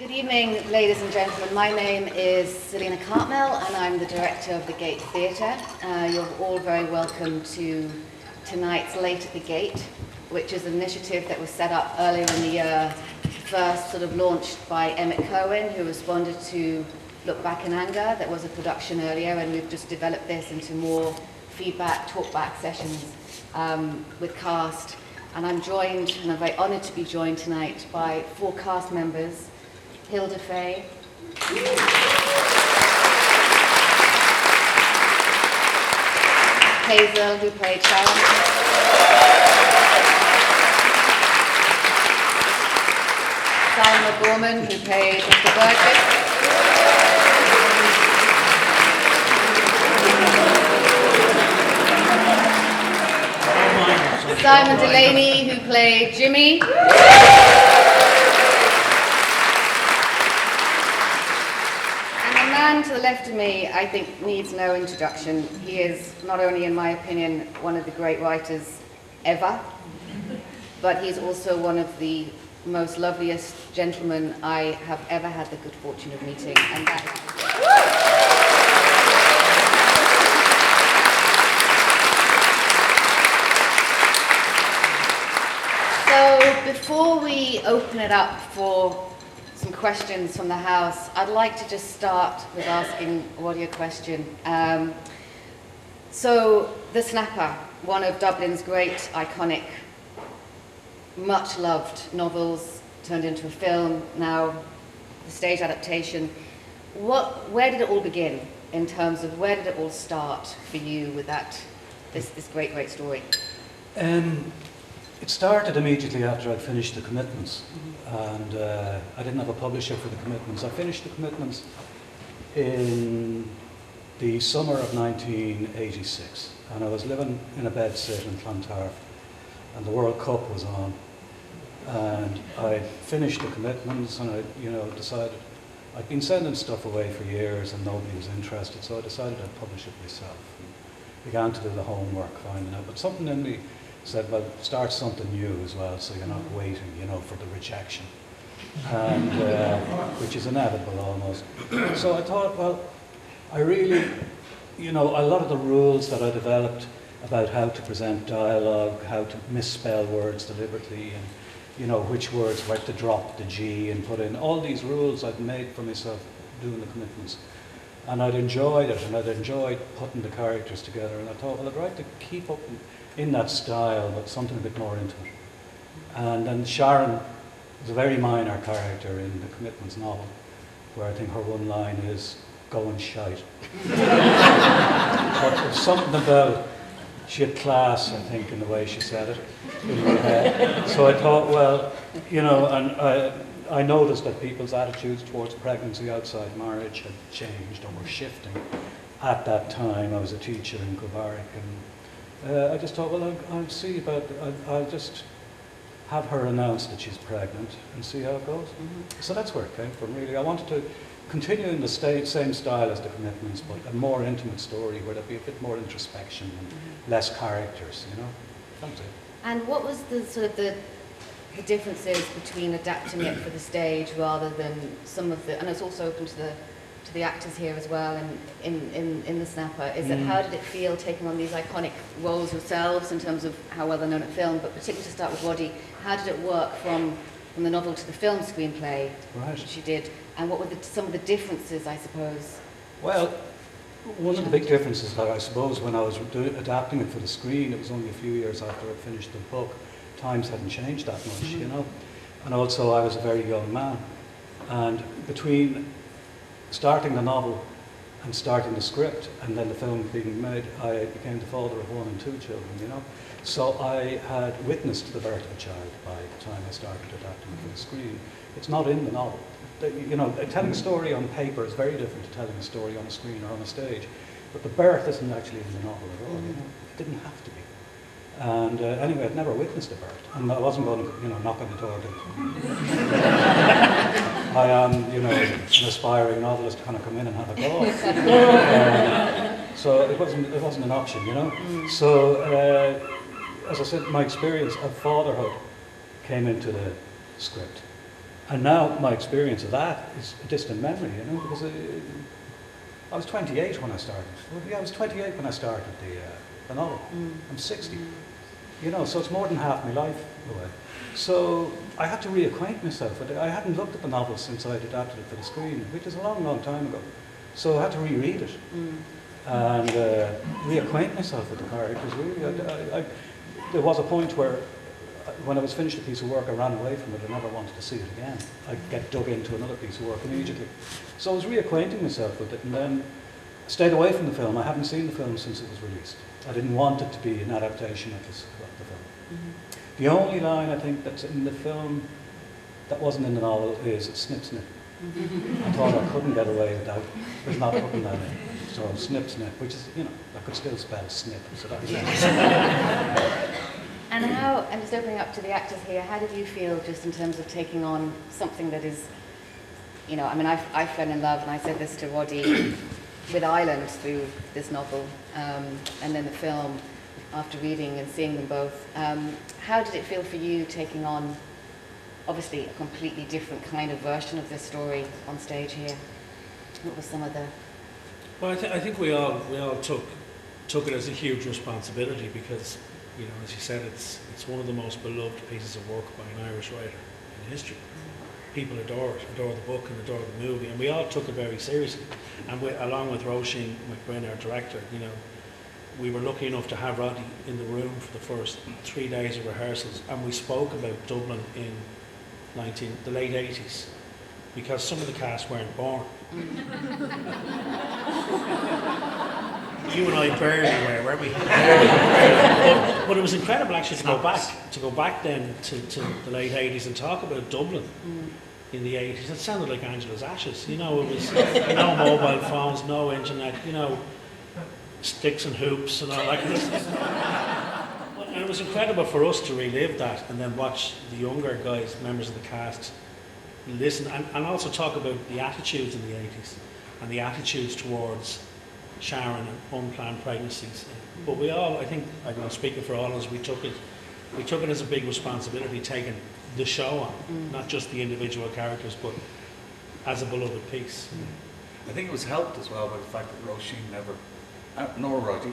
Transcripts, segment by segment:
Good evening, ladies and gentlemen. My name is Carmel, and I'm the director of the Gate Theatre. You're all very welcome to tonight's Late at the Gate, which is an initiative that was set up earlier in the year, first sort of launched by Emmett Cohen, who responded to Look Back in Anger. That was a production earlier, and we've just developed this into more feedback, talk-back sessions with cast. And I'm joined, and I'm very honoured to be joined tonight by 4 cast members. Hilda Faye, Hazel, who played Sharon, Simon McGorman, who played Mr. Burgess, Simon Delaney, who played Jimmy, the man to the left of me, I think, needs no introduction. He is, not only in my opinion, one of the great writers ever, but he's also one of the most loveliest gentlemen I have ever had the good fortune of meeting. And So before we open it up for some questions from the house, I'd like to just start with asking Roddy a question. So, The Snapper, one of Dublin's great, iconic, much loved novels, turned into a film, now the stage adaptation. Where did it all begin in terms of where did it all start for you with this great story? It started immediately after I'd finished The Commitments, and I didn't have a publisher for The Commitments. I finished The Commitments in the summer of 1986, and I was living in a bedsit in Clontarf, and the World Cup was on, and I finished The Commitments, and I, decided I'd been sending stuff away for years, and nobody was interested, so I decided I'd publish it myself. And began to do the homework, finding out, but something in me said, well, start something new as well, so you're not waiting, for the rejection, and which is inevitable almost. So I thought, well, I really, a lot of the rules that I developed about how to present dialogue, how to misspell words deliberately, and which words, where to drop the G and put in, all these rules I'd made for myself doing The Commitments. And I'd enjoyed it, and I'd enjoyed putting the characters together, and I thought, well, I'd like to keep up in that style, but something a bit more intimate. And then Sharon is a very minor character in The Commitments novel, where I think her one line is, go and shite. But there's something about, she had class, I think, in the way she said it, in my head. So I thought, well, and I noticed that people's attitudes towards pregnancy outside marriage had changed or were shifting. At that time, I was a teacher in Kilbarrack, and I just thought, well, I'll just have her announce that she's pregnant and see how it goes. Mm-hmm. So that's where it came from, really. I wanted to continue in the same style as The Commitments, but a more intimate story where there'd be a bit more introspection and less characters, That's it. And what was the sort of the differences between adapting it for the stage rather than some of the, and it's also open to the actors here as well, and in The Snapper, is that how did it feel taking on these iconic roles yourselves in terms of how well they're known at film, but particularly to start with Roddy, how did it work from the novel to the film screenplay that you did, and what were some of the differences, I suppose? Well, one of the big differences, I suppose, when I was adapting it for the screen, it was only a few years after I'd finished the book. Times hadn't changed that much, and also I was a very young man, and between starting the novel and starting the script and then the film being made, I became the father of 1 and 2 children, So I had witnessed the birth of a child by the time I started adapting for the screen. It's not in the novel. Telling a story on paper is very different to telling a story on a screen or on a stage, but the birth isn't actually in the novel at all, It didn't have to be. And anyway, I'd never witnessed a birth, and I wasn't going to, knock on the door. I am, an aspiring novelist to kind of come in and have a go. So it wasn't an option, So as I said, my experience of fatherhood came into the script, And now my experience of that is a distant memory, you know, because I was 28 when I started. Well, yeah, I was 28 when I started the novel. I'm 60. You know, so it's more than half my life away. So I had to reacquaint myself with it. I hadn't looked at the novel since I'd adapted it for the screen, which is a long, long time ago. So I had to reread it and reacquaint myself with the characters, really. There was a point where, when I was finished a piece of work, I ran away from it. I never wanted to see it again. I'd get dug into another piece of work immediately. So I was reacquainting myself with it, and then stayed away from the film. I haven't seen the film since it was released. I didn't want it to be an adaptation of the film. The only line I think that's in the film that wasn't in the novel is snip snip. I thought I couldn't get away without not putting that in. So snip snip, which is, you know, I could still spell snip, so that was it. And how, and just opening up to the actors here, how did you feel just in terms of taking on something that is, you know, I mean, I fell in love, and I said this to Roddy, with Ireland through this novel, and then the film, after reading and seeing them both. How did it feel for you taking on, obviously, a completely different kind of version of this story on stage here? What was some of the... Well, I think we all took it as a huge responsibility because, you know, as you said, it's one of the most beloved pieces of work by an Irish writer in history. People adore it, adore the book and adore the movie, and we all took it very seriously. And along with Róisín, McBrinn, our director, you know, we were lucky enough to have Roddy in the room for the first 3 days of rehearsals, and we spoke about Dublin in the late 80s, because some of the cast weren't born. You and I barely were, weren't we? But it was incredible actually to go back then to the late 80s and talk about Dublin in the 80s. It sounded like Angela's Ashes. You know, it was no mobile phones, no internet, you know, sticks and hoops and all that kind of stuff. And it was incredible for us to relive that and then watch the younger guys, members of the cast, listen and also talk about the attitudes in the 80s and the attitudes towards Sharon and unplanned pregnancies. But we all, I think, I'm not speaking for all of us, we took it as a big responsibility, taking the show on, not just the individual characters, but as a beloved piece. I think it was helped as well by the fact that Róisín never, nor Roddy,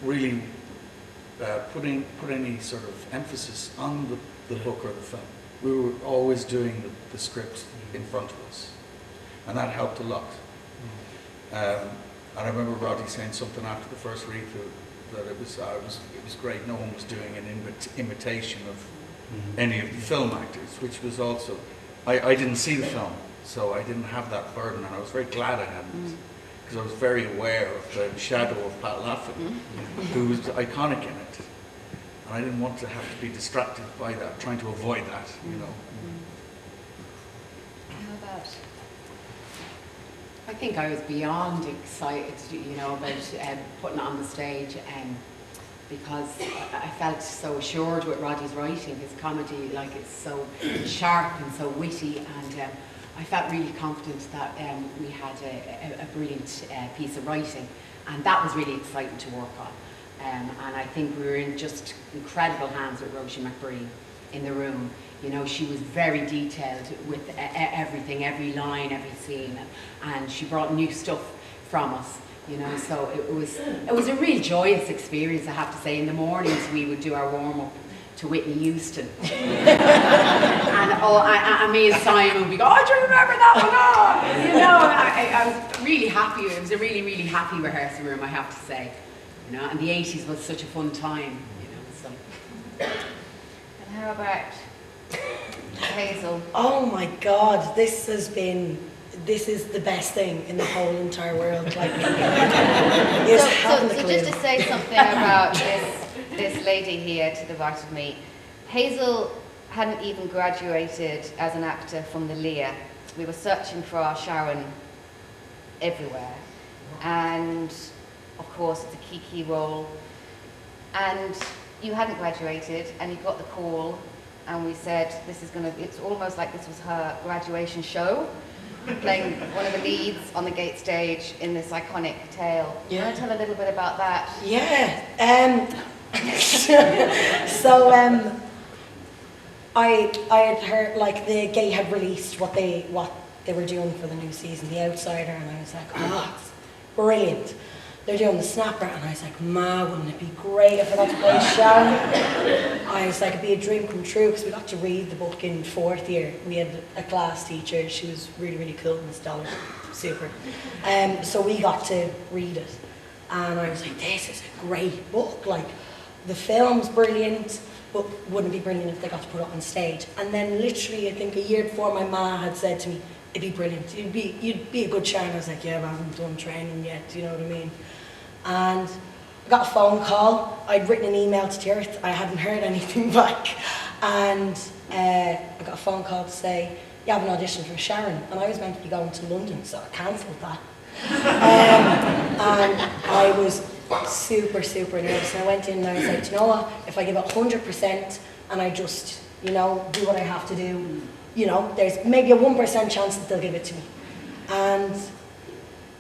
really put any sort of emphasis on the book or the film. We were always doing the script in front of us, and that helped a lot. And I remember Roddy saying something after the first read through that it was great. No one was doing an imitation of any of the film actors, which was also, I didn't see the film, so I didn't have that burden, and I was very glad I hadn't, because I was very aware of the shadow of Pat Laffin, who was iconic in it, and I didn't want to have to be distracted by that, trying to avoid that, you know. How about... I think I was beyond excited, you know, about putting it on the stage, because I felt so assured with Roddy's writing. His comedy, like, it's so sharp and so witty, and I felt really confident that we had a brilliant piece of writing, and that was really exciting to work on. And I think we were in just incredible hands with Róisín McBrinn in the room. You know, she was very detailed with everything, every line, every scene, and she brought new stuff from us. You know, so it was a real joyous experience, I have to say. In the mornings we would do our warm up to Whitney Houston, and me and Simon would be go, "Oh, do you remember that one?" Oh, you know, I was really happy. It was a really, really happy rehearsal room, I have to say. You know, and the 80s was such a fun time. You know, so. And how about Hazel? Oh my God, this is the best thing in the whole entire world. Like, so just to say something about this lady here to the right of me, Hazel hadn't even graduated as an actor from the Lear. We were searching for our Sharon everywhere, and of course it's a key role. And you hadn't graduated, and you got the call. And we said, it's almost like this was her graduation show, playing one of the leads on the Gate stage in this iconic tale. Yeah. You want to tell a little bit about that? Yeah. So I had heard, like, the Gate had released what they were doing for the new season, The Outsider, and I was like, oh, it's brilliant. They're doing The Snapper, and I was like, ma, wouldn't it be great if I got to play Sharon? I was like, it'd be a dream come true, because we got to read the book in 4th year. We had a class teacher, she was really, really cool, Miss Dollar, super. So we got to read it, and I was like, this is a great book, like, the film's brilliant, but wouldn't it be brilliant if they got to put it on stage? And then literally, I think a year before, my ma had said to me, it'd be brilliant, you'd be a good Sharon. I was like, yeah, but I haven't done training yet, do you know what I mean? And I got a phone call. I'd written an email to the Earth. I hadn't heard anything back. And I got a phone call to say, you have an audition for Sharon. And I was meant to be going to London, so I cancelled that. And I was super, super nervous. And I went in and I was like, do you know what? If I give it 100% and I just, do what I have to do, there's maybe a 1% chance that they'll give it to me. And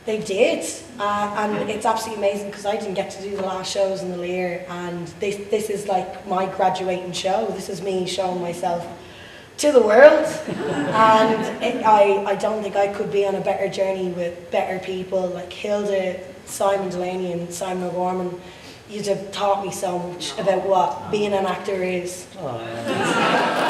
they did, and it's absolutely amazing because I didn't get to do the last shows in the Lear, and this is like my graduating show. This is me showing myself to the world, and I don't think I could be on a better journey with better people like Hilda, Simon Delaney and Simon O'Gorman. You'd have taught me so much about what being an actor is. Oh, yeah.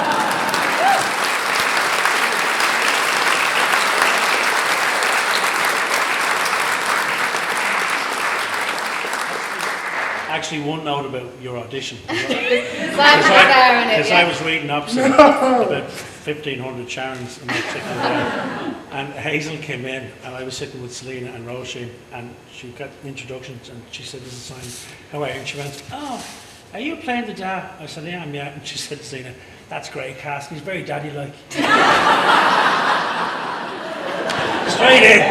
Actually, one note about your audition. Because I I was reading opposite about 1,500 Sharons in that particular day. And Hazel came in, and I was sitting with Selena and Róisín, and she got introductions, and she said, this is Simon, how are you? And she went, oh, are you playing the dad? I said, yeah, yeah. And she said to Selena, that's great cast, he's very daddy-like. Straight in.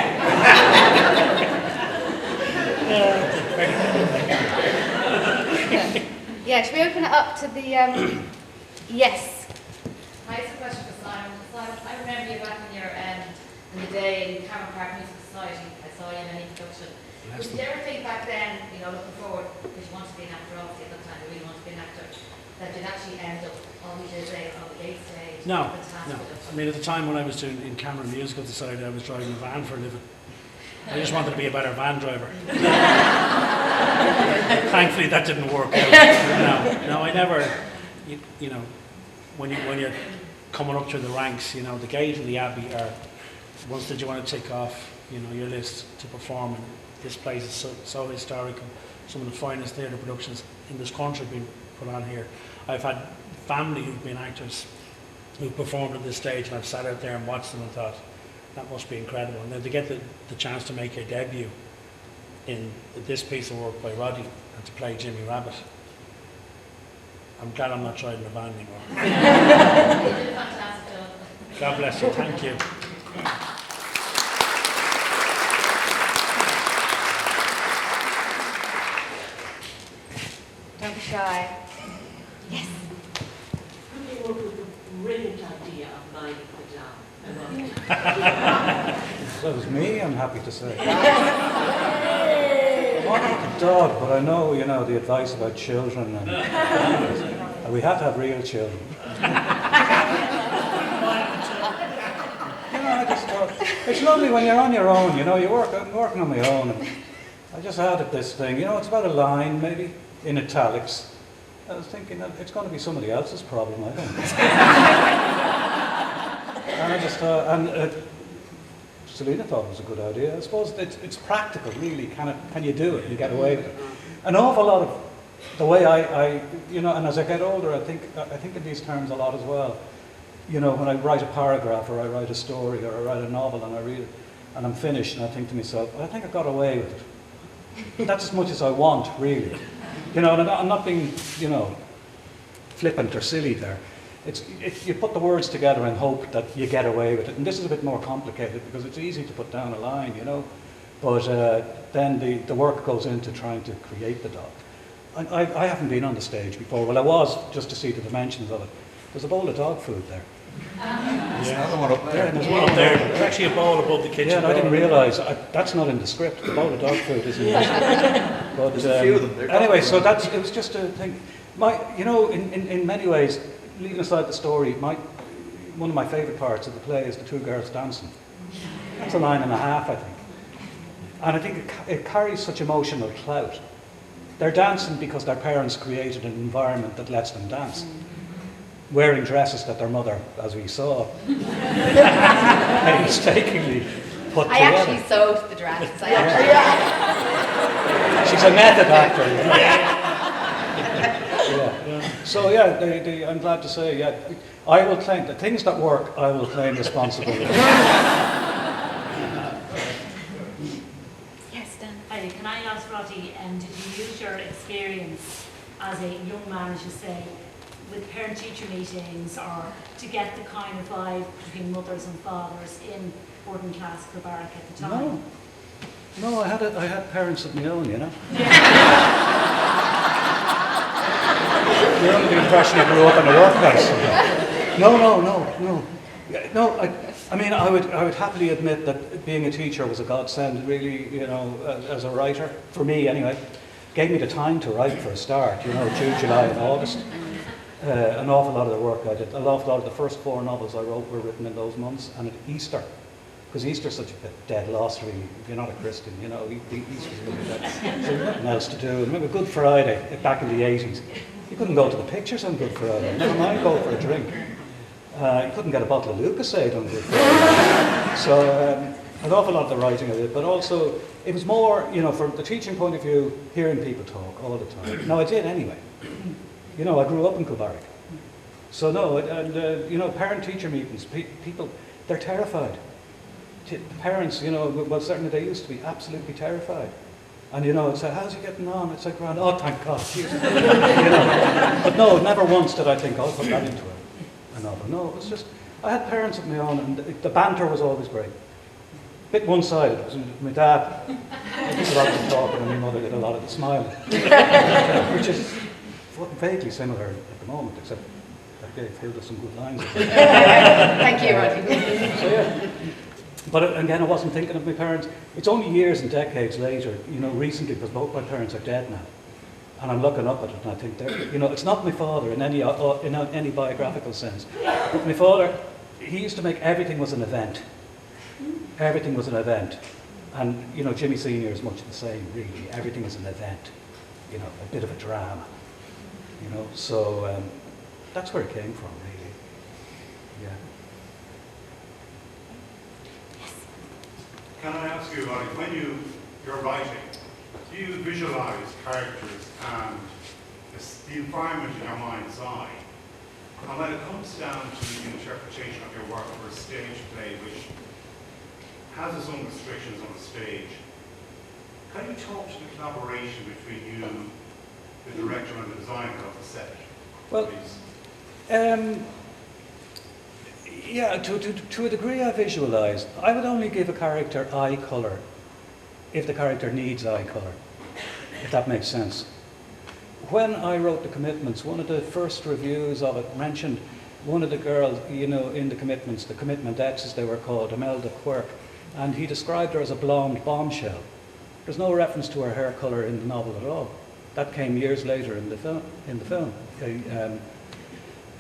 Yeah, should we open it up to the, yes. I have a question for Simon. Simon, I remember you back in the day in Carmel Park Music Society. I saw you in any production. Did you ever think back then, looking forward, because you want to be an actor, obviously at that time you really want to be an actor, that you'd actually end up all these years later on the Gate stage? No. I mean, at the time when I was doing in Cameron Musical Society, I was driving a van for a living. I just wanted to be a better van driver. Thankfully, that didn't work out. No, I never. When you're coming up through the ranks, the Gate and the Abbey are ones that you want to tick off, your list to perform. And this place is so historical. Some of the finest theatre productions in this country have been put on here. I've had family who've been actors who performed at this stage, and I've sat out there and watched them and thought, that must be incredible. And then to get the chance to make a debut in this piece of work by Roddy and to play Jimmy Rabbit, I'm glad I'm not driving a van anymore. You did a fantastic job. God bless you. Thank you. Don't be shy. Yes. You came up with the brilliant idea of minding the down. That was me, I'm happy to say. I wanted a dog, but I know, the advice about children, and we have to have real children. I just thought, it's lovely when you're on your own, I'm working on my own, and I just added this thing, it's about a line, maybe, in italics. I was thinking that it's going to be somebody else's problem, I don't know. And I just thought, Selena thought it was a good idea. I suppose it's practical, really. Can you do it and get away with it? An awful lot of the way I and as I get older, I think in these terms a lot as well. When I write a paragraph or I write a story or I write a novel and I read it and I'm finished and I think to myself, I think I got away with it. That's as much as I want, really. And I'm not being, flippant or silly there. You put the words together and hope that you get away with it. And this is a bit more complicated because it's easy to put down a line, But then the work goes into trying to create the dog. I haven't been on the stage before. Well, I was, just to see the dimensions of it. There's a bowl of dog food there. There's another one up there. And there's One up there. There's actually a bowl above the kitchen. Yeah, and I didn't realise. That's not in the script. The bowl of dog food isn't in the script. But, There's a few of them. Anyway, so it was just a thing. In many ways, leaving aside the story, one of my favourite parts of the play is the two girls dancing. That's a line and a half, I think. And I think it carries such emotional clout. They're dancing because their parents created an environment that lets them dance. Wearing dresses that their mother, as we saw, painstakingly put I together. actually sewed the dress. She's a method actor. Yeah. So yeah, I'm glad to say, yeah, I will claim the things that work. I will claim responsibility. Yes, Dan. Hi, can I ask Roddy, did you use your experience as a young man, as you say, with parent-teacher meetings, or to get the kind of vibe between mothers and fathers in working class Kilbarrack at the time? No, I had parents of my own, you know. You're under the impression I grew up in a workhouse. No. I mean, I would happily admit that being a teacher was a godsend, really, you know, as a writer, for me anyway. Gave me the time to write for a start, you know, June, July and August. An awful lot of the work I did, an awful lot of the first 4 novels I wrote were written in those months, and at Easter, because Easter's such a dead loss really, if you're not a Christian, you know, Easter's really dead. So there's nothing else to do. And remember Good Friday, back in the 80s, you couldn't go to the pictures on Good Friday, never mind go for a drink. You couldn't get a bottle of Lucasade on Good Friday. So an awful lot of the writing I did, but also it was more, you know, from the teaching point of view, hearing people talk all the time. No, I did anyway. You know, I grew up in Kilbarrack. So no, and you know, parent-teacher meetings, people, they're terrified. Parents, you know, well certainly they used to be absolutely terrified. And you know, it's like, how's he getting on? It's like, oh thank God, Jesus. You know. But no, never once did I think, I'll put that into a novel. No, it was just, I had parents of my own, and the banter was always great. A bit one-sided. It was my dad did a lot of the talking, and my mother did a lot of the smiling. Which is vaguely similar at the moment, except I gave Hilda some good lines. Thank you, Roddy. So yeah. But again, I wasn't thinking of my parents. It's only years and decades later, you know, recently, because both my parents are dead now. And I'm looking up at it and I think, you know, it's not my father in any biographical sense. But my father, he used to make everything was an event. Everything was an event. And, you know, Jimmy Sr. is much the same, really. Everything is an event. You know, a bit of a drama. You know, so that's where it came from, really. Yeah. Can I ask you, like, when you're writing, do you visualise characters and the environment in your mind's eye? And when it comes down to the interpretation of your work for a stage play, which has its own restrictions on the stage, can you talk to the collaboration between you, the director and the designer of the set? Well, yeah, to a degree I visualise. I would only give a character eye colour if the character needs eye colour, if that makes sense. When I wrote The Commitments, one of the first reviews of it mentioned one of the girls, you know, in The Commitments, the Commitmentettes as they were called, Imelda Quirk, and he described her as a blonde bombshell. There's no reference to her hair colour in the novel at all. That came years later in the film.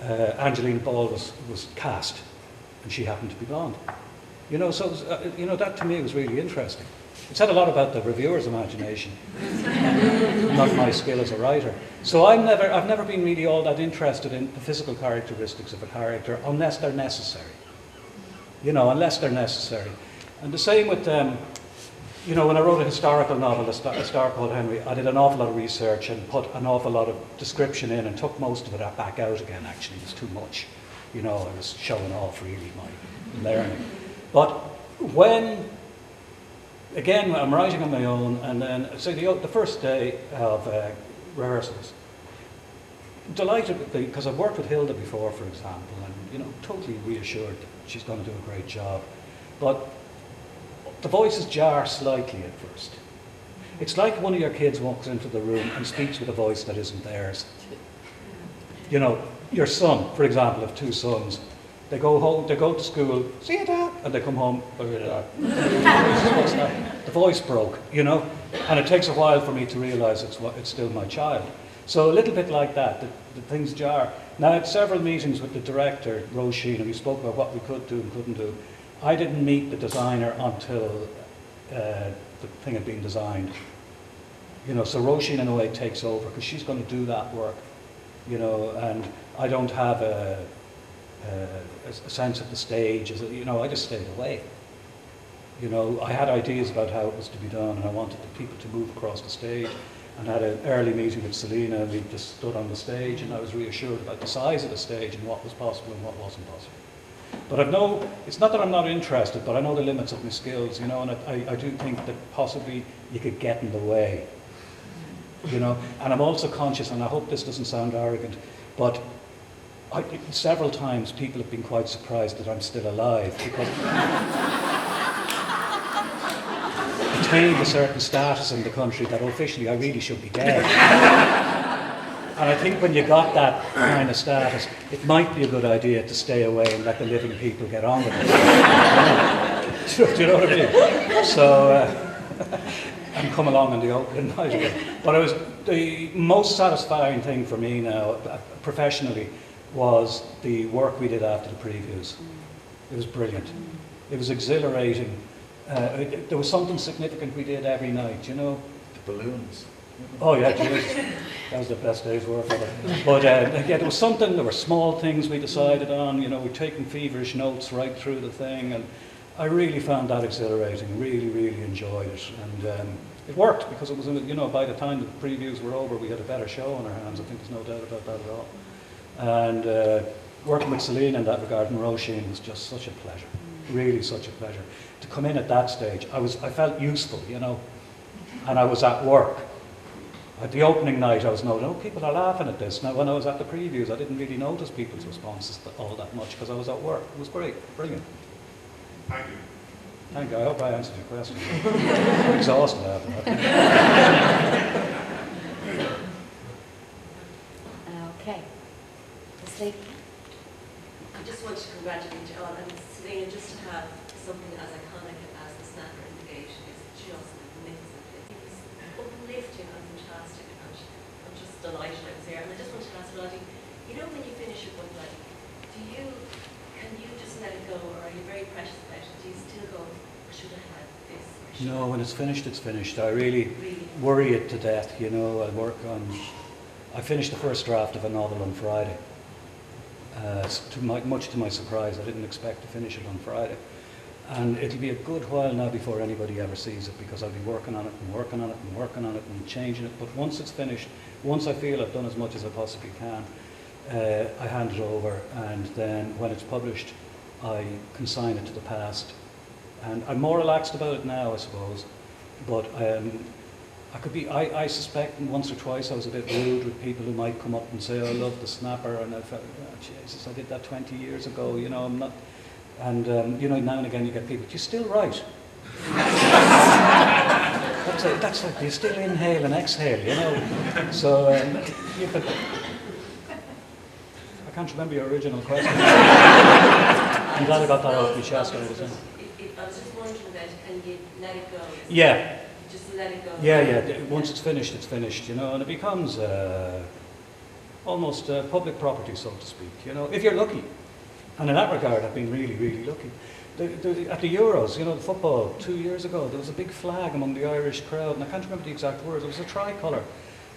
Angelina Ball was cast, and she happened to be blonde. You know, so it was, you know, that to me was really interesting. It said a lot about the reviewer's imagination, not my skill as a writer. So I've never been really all that interested in the physical characteristics of a character unless they're necessary. You know, unless they're necessary. And the same with, you know, when I wrote a historical novel, A Star Called Henry, I did an awful lot of research and put an awful lot of description in and took most of it back out again, actually. It was too much. You know, I was showing off really my learning. But when, again, I'm writing on my own, and then, say, the first day of rehearsals, delighted with because I've worked with Hilda before, for example, and, you know, totally reassured that she's going to do a great job. But the voices jar slightly at first. It's like one of your kids walks into the room and speaks with a voice that isn't theirs. You know, your son, for example, have 2 sons. They go home, they go to school, see you, Dad, and they come home, the voice broke, you know, and it takes a while for me to realise it's still my child. So a little bit like that, the things jar. Now, I had several meetings with the director, Róisín, and we spoke about what we could do and couldn't do. I didn't meet the designer until the thing had been designed. You know, so Róisín in a way takes over because she's going to do that work. You know, and I don't have a sense of the stage. You know, I just stayed away. You know, I had ideas about how it was to be done, and I wanted the people to move across the stage. And I had an early meeting with Selena, and we just stood on the stage, and I was reassured about the size of the stage and what was possible and what wasn't possible. But it's not that I'm not interested, but I know the limits of my skills, you know, and I do think that possibly you could get in the way. You know, and I'm also conscious, and I hope this doesn't sound arrogant, but several times people have been quite surprised that I'm still alive because I attained a certain status in the country that officially I really should be dead. And I think when you got that kind of status, it might be a good idea to stay away and let the living people get on with it. Do you know what I mean? So. And come along on the opening night again. But it was the most satisfying thing for me now, professionally, was the work we did after the previews. It was brilliant. It was exhilarating. There was something significant we did every night, you know. The balloons. Oh yeah, geez. That was the best day's work ever. But yeah, there was something, there were small things we decided on, you know, we'd taken feverish notes right through the thing, and I really found that exhilarating, really, really enjoyed it. And it worked because it was, you know, by the time the previews were over, we had a better show on our hands. I think there's no doubt about that at all. And working with Selena in that regard and Róisín was just such a pleasure, really such a pleasure. To come in at that stage, I felt useful, you know, and I was at work. At the opening night, I was noting, oh, people are laughing at this. Now, when I was at the previews, I didn't really notice people's responses all that much because I was at work. It was great, brilliant. Thank you. Thank you. I hope I answered your question. I'm exhausted after that. Okay. This lady. I just want to congratulate you all, and Selena, just to have something as iconic as the snapper in the gate is just magnificent. It was uplifting and fantastic, and I'm just delighted I was here. And I just want to ask Roddy, you know, when you finish your book, Roddy, can you just let it go, or are you very precious about it? Do you still go, should I have this? No, when it's finished, it's finished. I really worry it to death, you know. I finished the first draft of a novel on Friday. Much to my surprise, I didn't expect to finish it on Friday. And it'll be a good while now before anybody ever sees it, because I'll be working on it and working on it and working on it and changing it. But once it's finished, once I feel I've done as much as I possibly can, I hand it over, and then when it's published, I consign it to the past. And I'm more relaxed about it now, I suppose. But I suspect once or twice I was a bit rude with people who might come up and say, oh, I love the snapper, and I felt, oh, Jesus, I did that 20 years ago, you know, I'm not. And, you know, now and again you get people, you're still right. That's like, you still inhale and exhale, you know. So, I can't remember your original question. I'm glad I got that off my chest. I was just wondering about, can you let it go? Yeah. Just let it go? Yeah. Once it's finished, you know, and it becomes almost public property, so to speak, you know, if you're lucky. And in that regard, I've been really, really lucky. At the Euros, you know, the football, 2 years ago, there was a big flag among the Irish crowd, and I can't remember the exact words, it was a tricolour.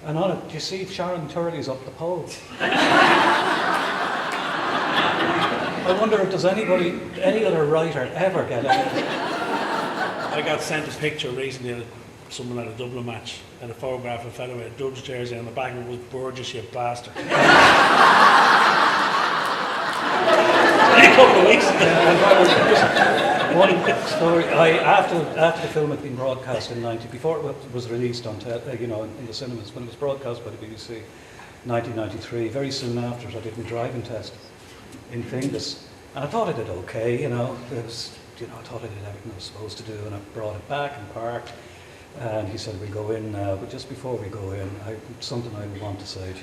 And on it, you see Sharon Turley's up the pole. I wonder if there's any other writer ever get it. I got sent a picture recently of someone at a Dublin match, and a photograph of a fellow with a Dubs jersey on the back, and it was Burgess, you bastard. A couple of weeks ago. One story. After the film had been broadcast in before it was released on in the cinemas, when it was broadcast by the BBC, 1993. Very soon after, I did my driving test in Finglas, and I thought I did okay. You know, I thought I did everything I was supposed to do, and I brought it back and parked. And he said, "We'll go in now, but just before we go in, something I want to say to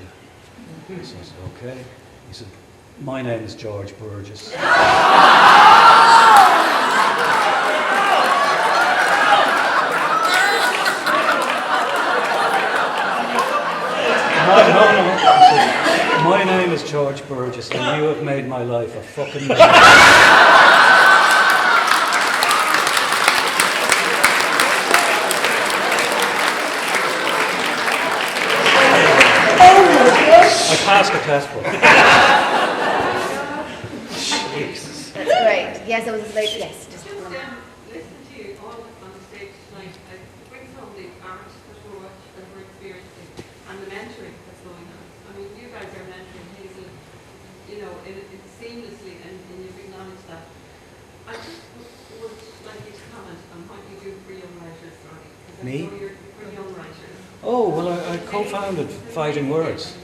you." So I said, "Okay." He said, "My name is George Burgess." Burgess, and you have made my life a fucking misery. I passed the test book. Jesus. That's great. Yes, I was late. Yes, just Listen to you all on the stage tonight. It brings home the art that we're experiencing and the mentoring that's going on. I mean, you guys are mentoring Hazel, you know, seamlessly, and you've acknowledged that. I just would like you to comment on what you do for young writers, Roddy. Because I Me? know you're for young writers. Oh, well, I co-founded Fighting Words,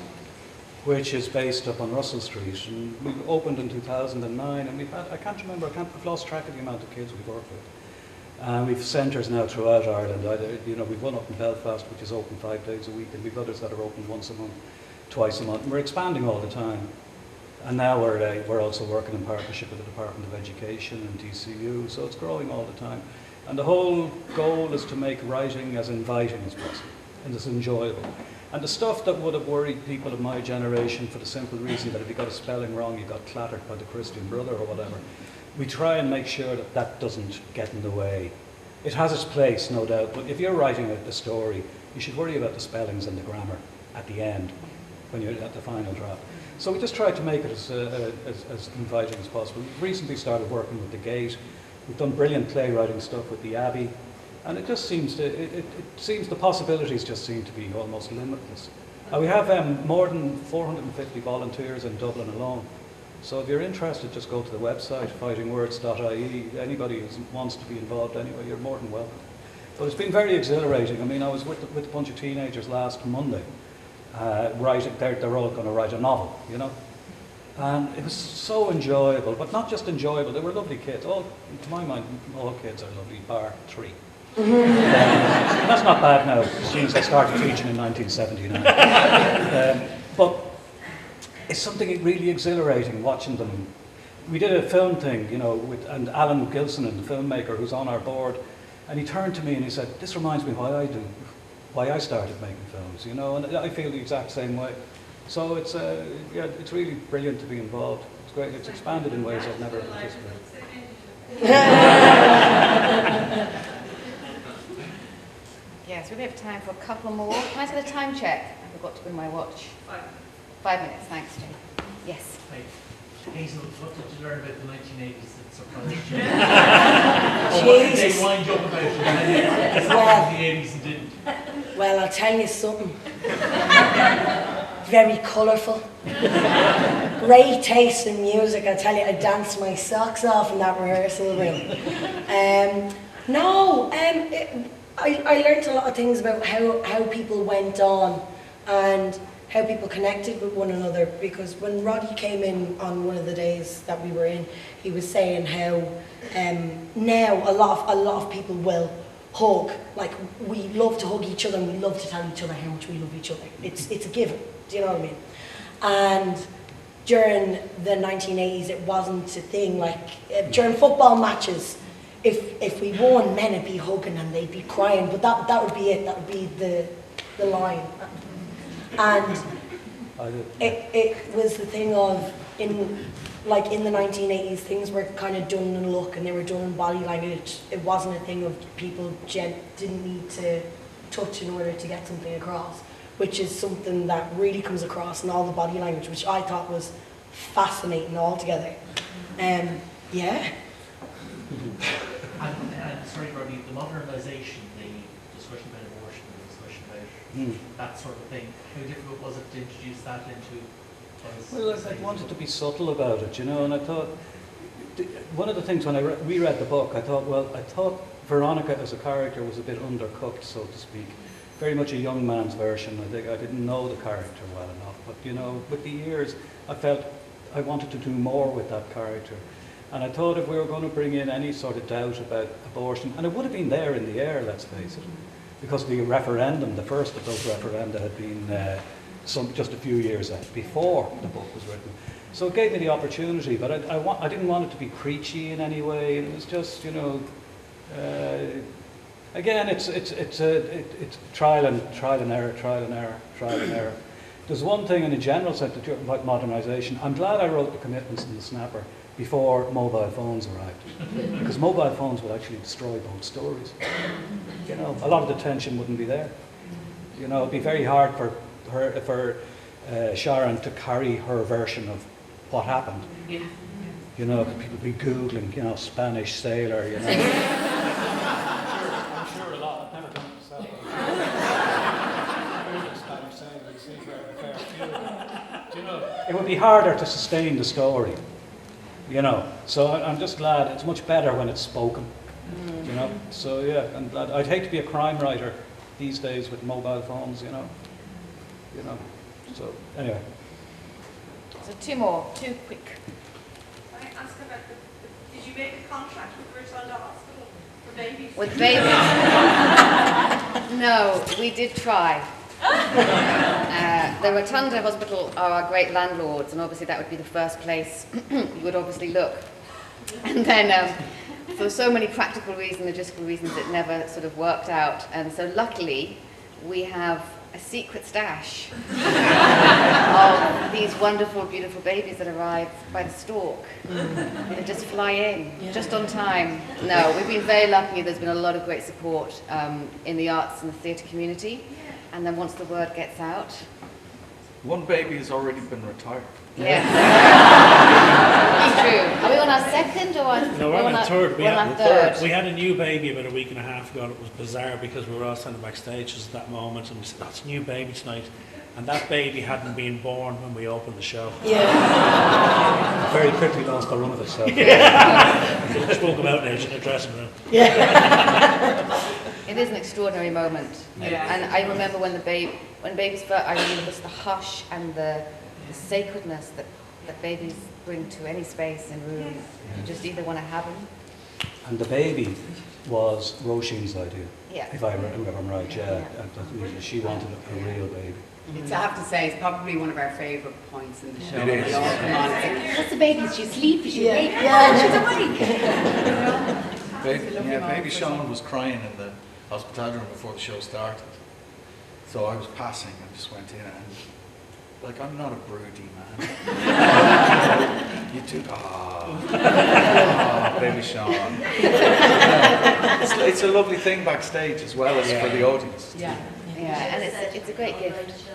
which is based up on Russell Street, and we opened in 2009, and we've had, I've lost track of the amount of kids we've worked with. We've centres now throughout Ireland. We've one up in Belfast, which is open 5 days a week, and we've others that are open once a month, twice a month, and we're expanding all the time. And now we're also working in partnership with the Department of Education and DCU, so it's growing all the time. And the whole goal is to make writing as inviting as possible, and as enjoyable. And the stuff that would have worried people of my generation, for the simple reason that if you got a spelling wrong, you got clattered by the Christian Brother or whatever, we try and make sure that that doesn't get in the way. It has its place, no doubt, but if you're writing a story, you should worry about the spellings and the grammar at the end, when you're at the final draft. So we just try to make it as inviting as possible. We've recently started working with the Gate. We've done brilliant playwriting stuff with the Abbey. And it just seems the possibilities just seem to be almost limitless. We have more than 450 volunteers in Dublin alone. So if you're interested, just go to the website, fightingwords.ie. Anybody who wants to be involved anyway, you're more than welcome. But it's been very exhilarating. I mean, I was with a bunch of teenagers last Monday, writing. They're all going to write a novel, you know. And it was so enjoyable, but not just enjoyable. They were lovely kids. All, to my mind, all kids are lovely, bar 3. That's not bad now. Jeez, I started teaching in 1979. But it's something really exhilarating watching them. We did a film thing, you know, and Alan Gilson, the filmmaker who's on our board, and he turned to me and he said, "This reminds me why I started making films, you know," and I feel the exact same way. So it's really brilliant to be involved. It's great. It's expanded in ways I've never anticipated. Yes, we have time for a couple more. Can I get a time check? I forgot to bring my watch. 5 minutes, thanks, Jane. Yes. Hi. Hazel, what did you learn about the 1980s that surprised you? Jesus. Or what did they wind up about you? And then the 80s and didn't? Well, I'll tell you something. Very colourful. Great taste in music, I tell you. I danced my socks off in that rehearsal room. I learned a lot of things about how people went on and how people connected with one another, because when Roddy came in on one of the days that we were in, he was saying how now a lot of people will hug. Like, we love to hug each other and we love to tell each other how much we love each other. It's a given, do you know what I mean? And during the 1980s it wasn't a thing. Like during football matches, if we won, men would be hugging and they'd be crying, but that would be it. That would be the line. And it was the thing of in the 1980s, things were kind of done in look and they were done in body language. It wasn't a thing of people didn't need to touch in order to get something across, which is something that really comes across in all the body language, which I thought was fascinating altogether. Yeah. And sorry, Roddy, the modernisation, the discussion about abortion, the discussion about that sort of thing, how difficult was it to introduce that into? Well, I wanted to be subtle about it, you know, and I thought, one of the things when I reread the book, I thought Veronica as a character was a bit undercooked, so to speak. Very much a young man's version. I think I didn't know the character well enough, but you know, with the years, I felt I wanted to do more with that character. And I thought if we were going to bring in any sort of doubt about abortion, and it would have been there in the air, let's face it, because the referendum, the first of those referenda had been just a few years before the book was written. So it gave me the opportunity, but I didn't want it to be preachy in any way. It was just, you know, again, it's trial and error. there's one thing in a general sense about modernisation. I'm glad I wrote the commitments in the snapper before mobile phones arrived, because mobile phones would actually destroy both stories. You know, a lot of the tension wouldn't be there. You know, it'd be very hard for Sharon to carry her version of what happened. Yeah. You know, people would be Googling, you know, Spanish sailor, you know. I'm sure a lot, I've never done it myself. Spanish sailor, you see fair few. You know, it would be harder to sustain the story, you know. So I'm just glad it's much better when it's spoken, you know. So yeah, I'm glad. I'd hate to be a crime writer these days with mobile phones, you know. You know. So anyway. So two more, two quick. Can I ask about did you make a contract with Rehearsal Hospital for babies? With babies? No, we did try. The Rotunda Hospital are our great landlords, and obviously that would be the first place you would obviously look. And then for so many practical reasons, logistical reasons, it never sort of worked out. And so luckily, we have a secret stash of these wonderful, beautiful babies that arrive by the stalk. They just fly in, just on time. No, we've been very lucky. There's been a lot of great support in the arts and the theatre community. And then once the word gets out... One baby has already been retired. Yeah. True. Are we on our second or on, No, we're on our third. We're on our third. We had a new baby about a week and a half ago, and it was bizarre because we were all standing backstage just at that moment, and we said, "Oh, it's a new baby tonight." And that baby hadn't been born when we opened the show. Yeah. Very quickly lost the run of itself. Yeah. We spoke about it in the dressing room. Yeah. It is an extraordinary moment. Yeah. And I remember when babies first, I remember just the hush and the sacredness that babies bring to any space and room. You just either want to have them. And the baby was Róisín's idea, Yeah. if I remember right, yeah. She wanted a real baby. It's, I have to say, it's probably one of our favourite points in the show. It is. We all come on and say, "What's the baby? Is she asleep? Is she awake? She's awake." Baby Sean was crying in the hospital room before the show started. So I was passing and just went in and, like, I'm not a broody man. You do, baby Sean. It's a lovely thing backstage as well as for the audience. Yeah. Yeah, and it's a great gift.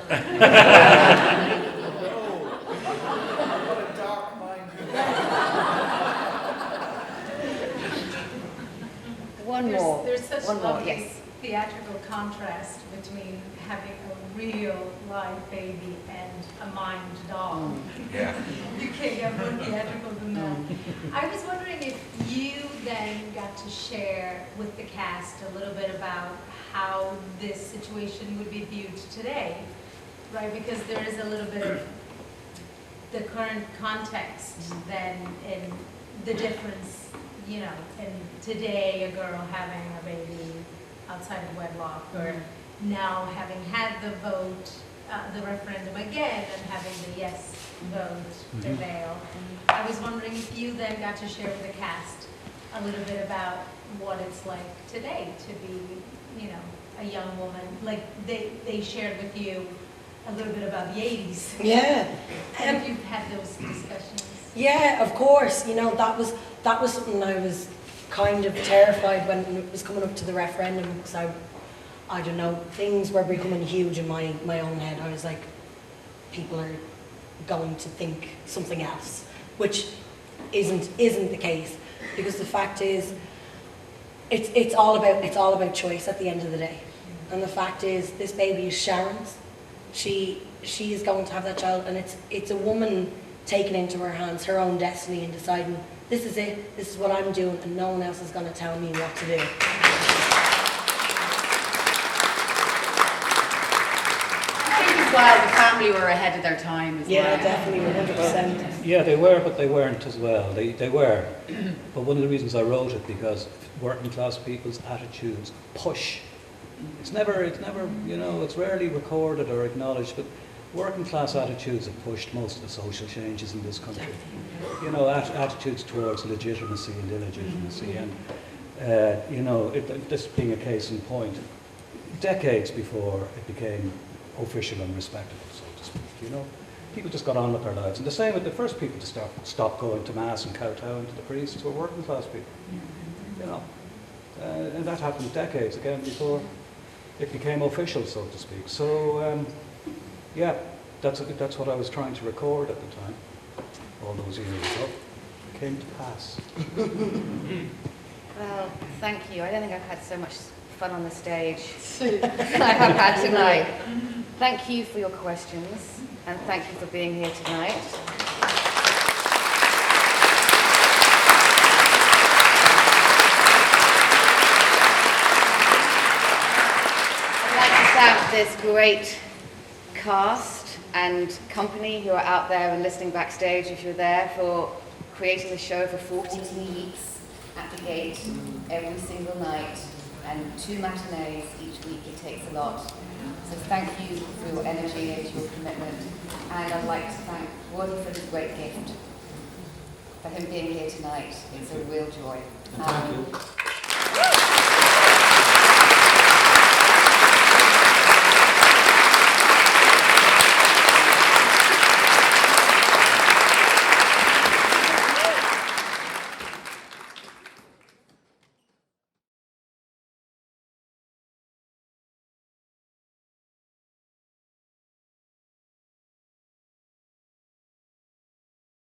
One more. There's such One a more, lovely yes. theatrical contrast between having a real live baby and a mimed doll. Yeah. You can't get more theatrical than that. I was wondering if you then got to share with the cast a little bit about how this situation would be viewed today, right? Because there is a little bit of the current context then in the difference, you know, in today a girl having a baby outside of wedlock, or now having had the vote, the referendum again, and having the yes vote prevail. I was wondering if you then got to share with the cast a little bit about what it's like today to be, you know, a young woman. Like they shared with you a little bit about the 80s. Yeah. And if you've had those discussions. Yeah, of course. You know, that was something I was kind of terrified when it was coming up to the referendum, because I don't know, things were becoming huge in my own head. I was like, people are going to think something else, which isn't the case, because the fact is, it's all about choice at the end of the day. And the fact is, this baby is Sharon's. She is going to have that child, and it's a woman taking into her hands her own destiny and deciding, this is it, this is what I'm doing, and no one else is going to tell me what to do. Well, the family were ahead of their time as well. Yeah, definitely, 100%. Yeah, they were, but they weren't as well. They were. But one of the reasons I wrote it, because working class people's attitudes push. It's never, you know, it's rarely recorded or acknowledged, but working class attitudes have pushed most of the social changes in this country. You know, attitudes towards legitimacy and illegitimacy, and you know, this being a case in point, decades before it became official and respectable, so to speak. you know. People just got on with their lives. And the same with the first people to stop going to Mass and kowtowing to the priests were working class people, you know. And that happened decades again before it became official, so to speak. So, yeah, that's what I was trying to record at the time, all those years ago. It came to pass. Well, thank you. I don't think I've had so much fun on the stage as I have had tonight. Thank you for your questions, and thank you for being here tonight. I'd like to thank this great cast and company who are out there and listening backstage, if you're there, for creating the show for 14 weeks at the Gate every single night, and 2 matinees each week. It takes a lot. So thank you for your energy and your commitment. And I'd like to thank Roddy for his great gift. For him being here tonight, it's a real joy. Thank you.